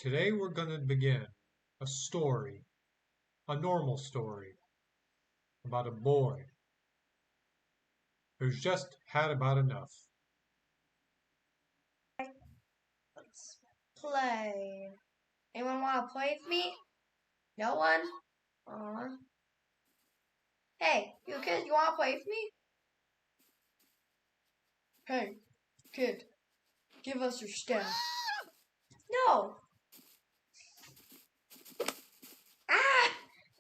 Today we're going to begin a story, a normal story, about a boy who's just had about enough. Let's play. Anyone want to play with me? No one? Hey, you kid, you want to play with me? Hey, kid, give us your staff. No! Ah!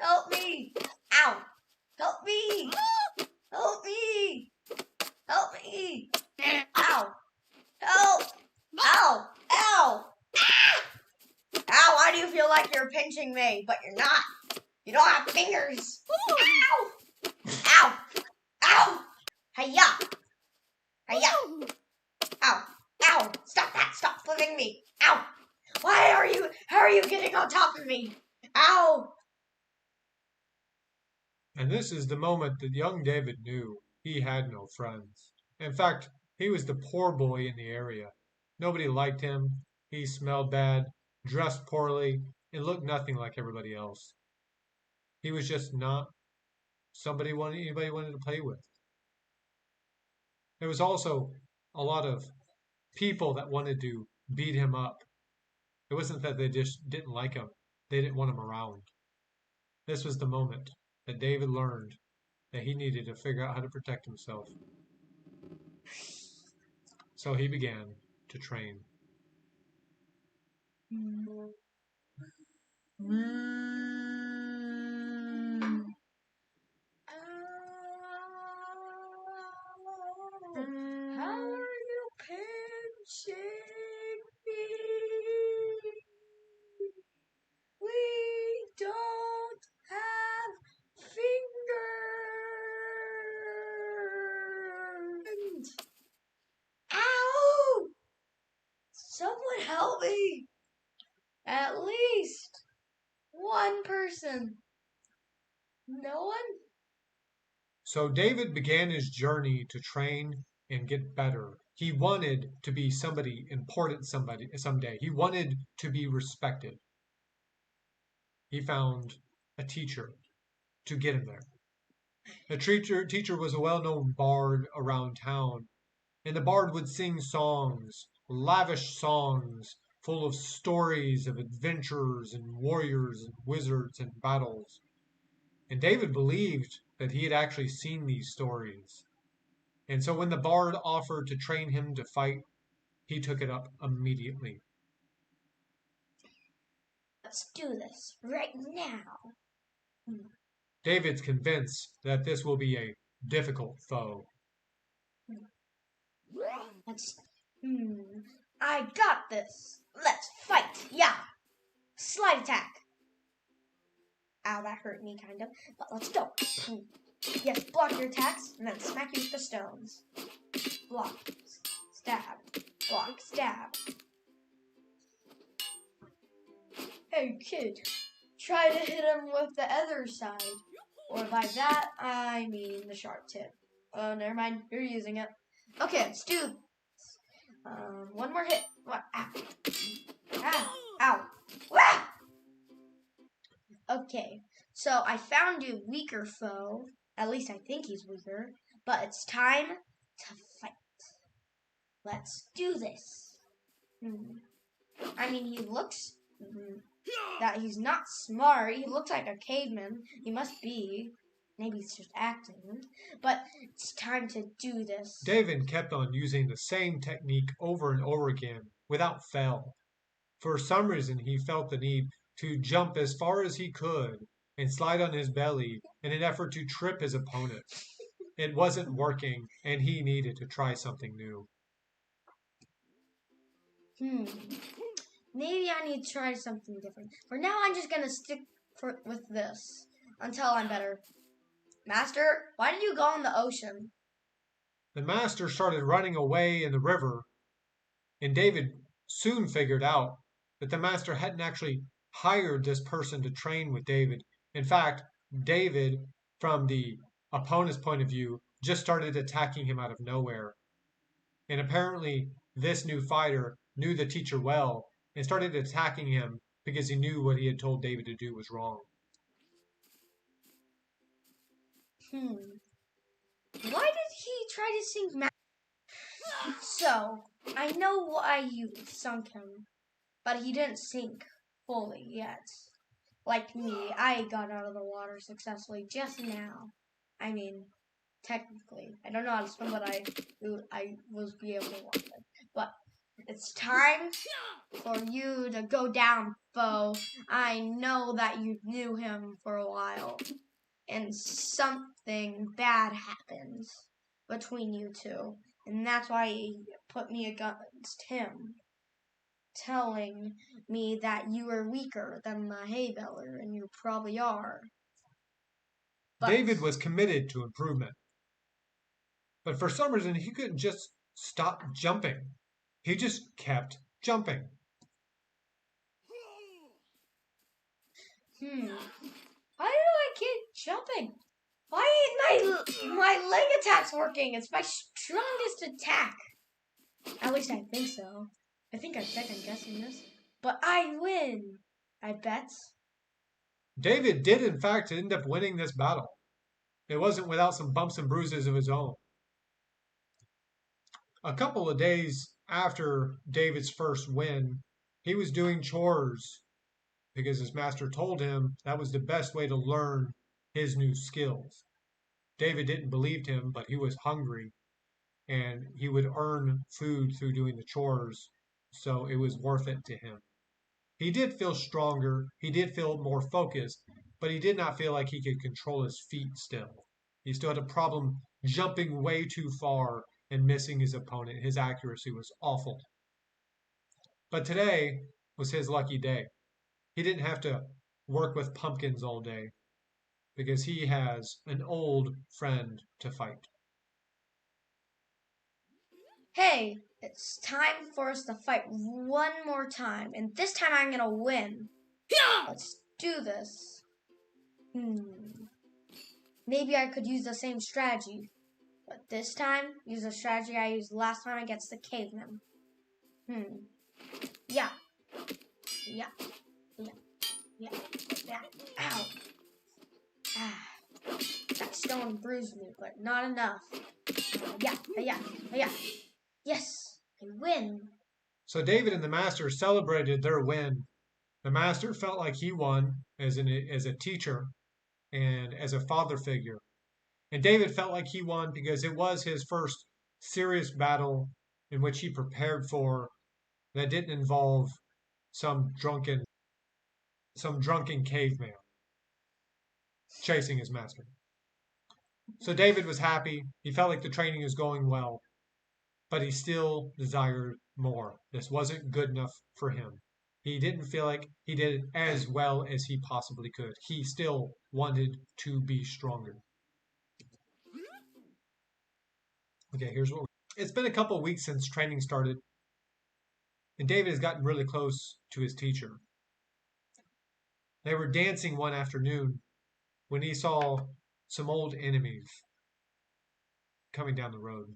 Help me! Ow! Help me! Help me! Help me! Ow! Help! Ow! Ow! Ah! Ow, why do you feel like you're pinching me? But you're not. You don't have fingers. Ow! Ow! Ow! Hiya! Hiya! Ow! Ow! Stop that! Stop flipping me! Ow! How are you getting on top of me? Ow! And this is the moment that young David knew he had no friends. In fact, he was the poor boy in the area. Nobody liked him. He smelled bad, dressed poorly, and looked nothing like everybody else. He was just not anybody wanted to play with. There was also a lot of people that wanted to beat him up. It wasn't that they just didn't like him, they didn't want him around. This was the moment that David learned that he needed to figure out how to protect himself. So he began to train. How are you pinching me? We don't have fingers. Ow! Someone help me. At least one person. No one? So David began his journey to train and get better. He wanted to be somebody important someday. He wanted to be respected. He found a teacher to get him there. The teacher was a well-known bard around town, and the bard would sing songs, lavish songs, full of stories of adventurers and warriors and wizards and battles. And David believed that he had actually seen these stories. And so when the bard offered to train him to fight, he took it up immediately. Let's do this right now. David's convinced that this will be a difficult foe. I got this. Let's fight. Yeah. Slide attack. Ow, that hurt me kind of. But let's go. Yes, block your attacks and then smack you with the stones. Block. Stab. Block. Stab. Hey, kid. Try to hit him with the other side. Or by that, I mean the sharp tip. Oh, never mind. You're using it. Okay, let's do this. One more hit. What? Ow. Ow. Ow. Wah! Okay, so I found a weaker foe. At least I think he's weaker. But it's time to fight. Let's do this. I mean, he looks that he's not smart. He looks like a caveman. He must be. Maybe he's just acting. But it's time to do this. David kept on using the same technique over and over again without fail. For some reason, he felt the need to jump as far as he could and slide on his belly in an effort to trip his opponent. It wasn't working, and he needed to try something new. Maybe I need to try something different. For now, I'm just going to stick with this until I'm better. Master, why did you go in the ocean? The master started running away in the river, and David soon figured out that the master hadn't actually hired this person to train with David. In fact, David, from the opponent's point of view, just started attacking him out of nowhere. And apparently, this new fighter knew the teacher well and started attacking him because he knew what he had told David to do was wrong. Why did he try to sink So, I know why you sunk him, but he didn't sink fully yet. Like me, I got out of the water successfully just now. I mean, technically. I don't know how to swim, but I was be able to walk it. But it's time for you to go down, foe. I know that you knew him for a while, and something bad happens between you two, and that's why he put me against him, telling me that you were weaker than the hay baler, and you probably are. But David was committed to improvement, but for some reason he couldn't just stop jumping. He just kept jumping. Why do I keep jumping? Why ain't my leg attack's working? It's my strongest attack. At least I think so. I think I'm second guessing this. But I win, I bet. David did, in fact, end up winning this battle. It wasn't without some bumps and bruises of his own. A couple of days after David's first win, he was doing chores because his master told him that was the best way to learn his new skills. David didn't believe him, but he was hungry and he would earn food through doing the chores, so it was worth it to him. He did feel stronger, he did feel more focused, but he did not feel like he could control his feet still. He still had a problem jumping way too far and missing his opponent. His accuracy was awful. But today was his lucky day. He didn't have to work with pumpkins all day because he has an old friend to fight. Hey, it's time for us to fight one more time, and this time I'm gonna win. Let's do this. Maybe I could use the same strategy, but this time use the strategy I used last time against the caveman. Yeah. Ow. That stone bruised me, but not enough. Yeah. Yes, I win. So David and the master celebrated their win. The master felt like he won as a teacher and as a father figure. And David felt like he won because it was his first serious battle in which he prepared for that didn't involve some drunken caveman chasing his master. So David was happy. He felt like the training was going well, but he still desired more. This wasn't good enough for him. He didn't feel like he did as well as he possibly could. He still wanted to be stronger. Okay, here's what it's been a couple of weeks since training started, and David has gotten really close to his teacher. They were dancing one afternoon when he saw some old enemies coming down the road.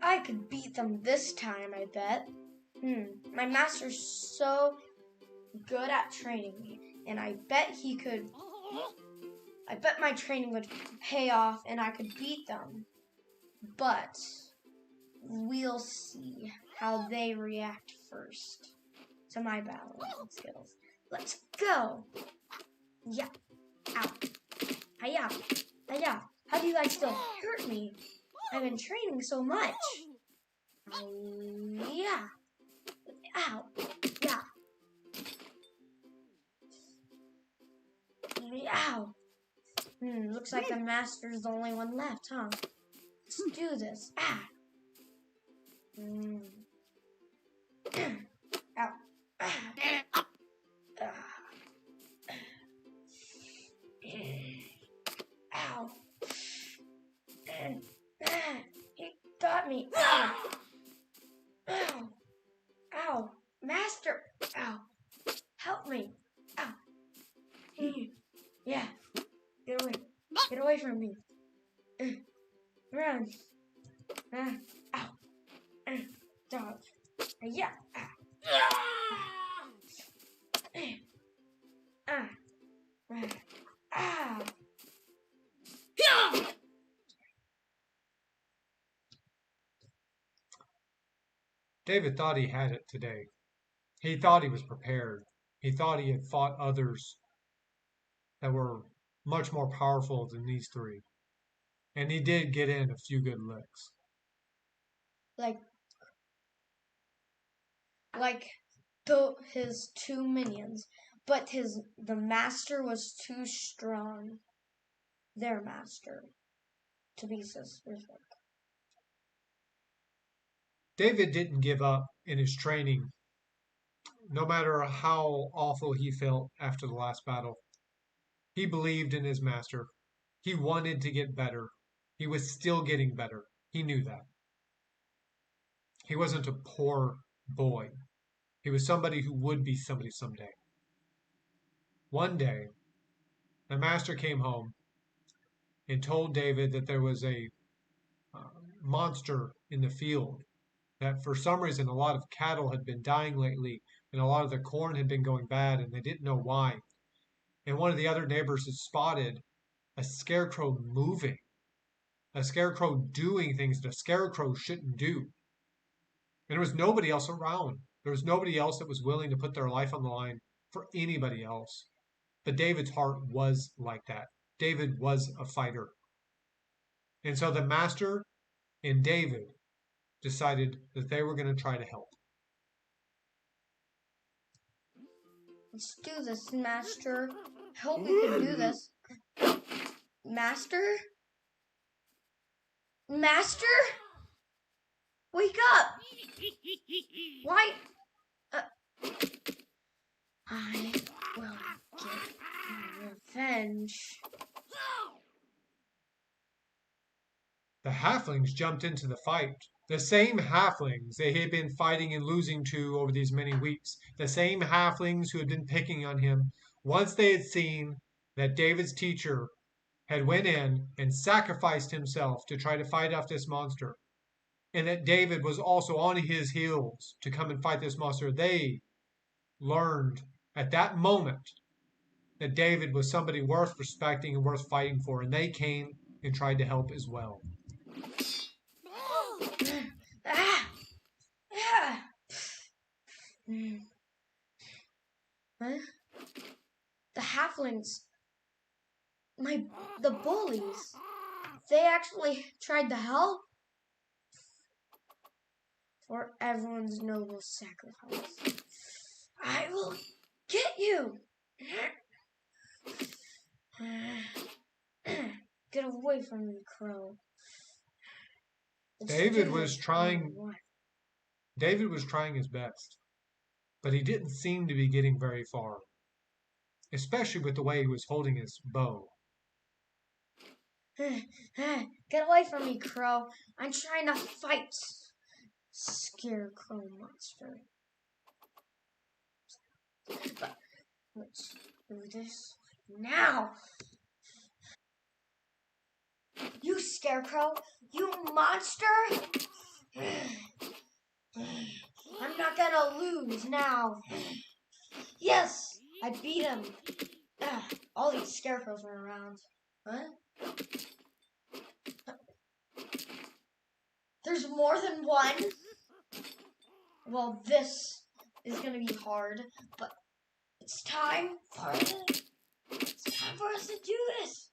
I could beat them this time, I bet. My master's so good at training me, and I bet my training would pay off and I could beat them. But we'll see how they react first to my battling skills. Let's go! Yeah. Ow. Hiya. Hiya. How do you guys still hurt me? I've been training so much. Yeah. Ow. Yeah. Ow. Looks like the master's the only one left, huh? Let's do this. Ow. Ow. He got me. Ow. Ow. Ow. Master. Ow. Help me. Ow. Yeah. Get away. Get away from me. Run. Ow. Dog. Yeah. Ah. David thought he had it today. He thought he was prepared. He thought he had fought others that were much more powerful than these three. And he did get in a few good licks. Like his two minions, but the master was too strong. Their master to be successful. David didn't give up in his training, no matter how awful he felt after the last battle. He believed in his master. He wanted to get better. He was still getting better. He knew that. He wasn't a poor boy. He was somebody who would be somebody someday. One day, the master came home and told David that there was a uh, monster in the field, that for some reason a lot of cattle had been dying lately and a lot of the corn had been going bad and they didn't know why. And one of the other neighbors had spotted a scarecrow moving, a scarecrow doing things that a scarecrow shouldn't do. And there was nobody else around. There was nobody else that was willing to put their life on the line for anybody else. But David's heart was like that. David was a fighter. And so the master and David decided that they were going to try to help. Let's do this, Master. I hope we can do this. Master? Master? Wake up! Why? I will get revenge. The halflings jumped into the fight. The same halflings they had been fighting and losing to over these many weeks. The same halflings who had been picking on him. Once they had seen that David's teacher had went in and sacrificed himself to try to fight off this monster, and that David was also on his heels to come and fight this monster, they learned at that moment that David was somebody worth respecting and worth fighting for, and they came and tried to help as well. Huh? The halflings, the bullies, they actually tried to help for everyone's noble sacrifice. I will get you. Get away from me, Crow. David was trying his best, but he didn't seem to be getting very far, especially with the way he was holding his bow. Get away from me, Crow. I'm trying to fight Scarecrow monster. But let's do this now. You Scarecrow, you monster! I'm not gonna lose now. Yes, I beat him. All these scarecrows are around. Huh? There's more than one? Well, this is gonna be hard, but it's time for us to do this.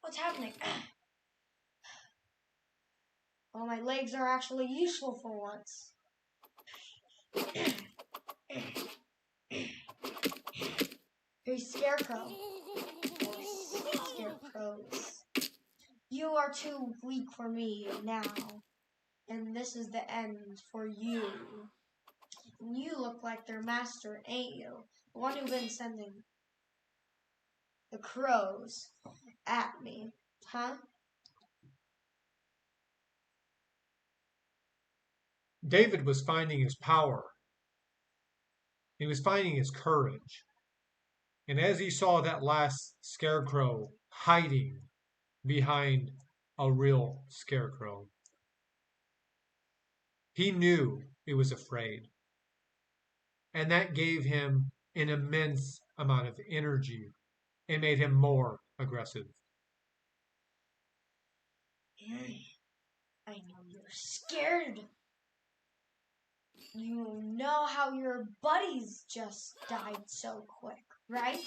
What's happening? Well, my legs are actually useful for once. Hey, Scarecrow. Or scarecrows. You are too weak for me now. And this is the end for you. You look like their master, ain't you? The one who's been sending the crows at me, huh? David was finding his power He was finding his courage. And as he saw that last scarecrow hiding behind a real scarecrow, he knew it was afraid. And that gave him an immense amount of energy and made him more aggressive. I know you're scared. You know how your buddies just died so quick, right?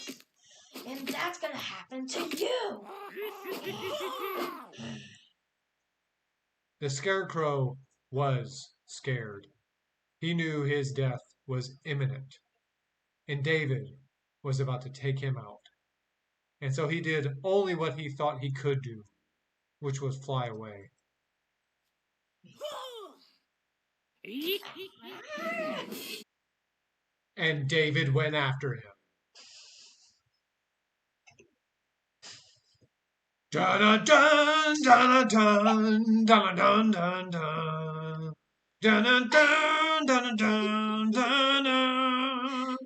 And that's gonna happen to you. The scarecrow was scared. He knew his death was imminent, and David was about to take him out. And so he did only what he thought he could do, which was fly away. And David went after him. Dun dun dun dun dun dun dun dun. Dun dun dun dun dun dun dun.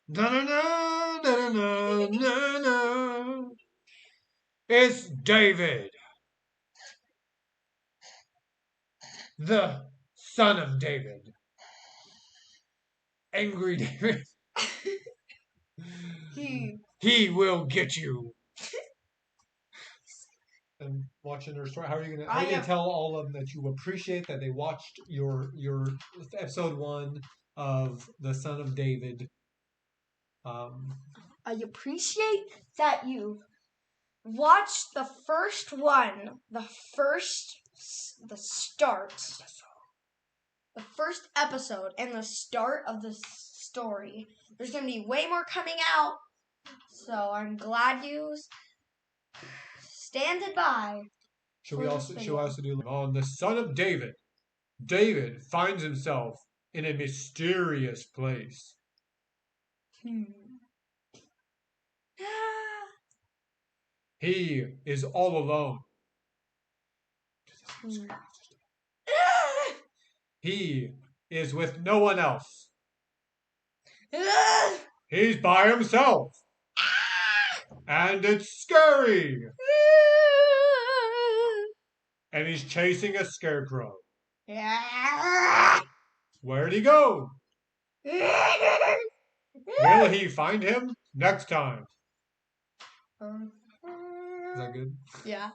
Dun dun dun dun dun dun. It's David, the son of David. Angry David. He will get you. And watching their story, how are you gonna tell all of them that you appreciate that they watched your episode 1 of the Son of David? I appreciate that you watched the first one, the first episode, and the start of the story. There's gonna be way more coming out, so I'm glad you standed by. Should we also do on the Son of David? David finds himself in a mysterious place. He is all alone. He is with no one else. He's by himself. And it's scary. And he's chasing a scarecrow. Where'd he go? Will he find him next time? Is that good? Yeah.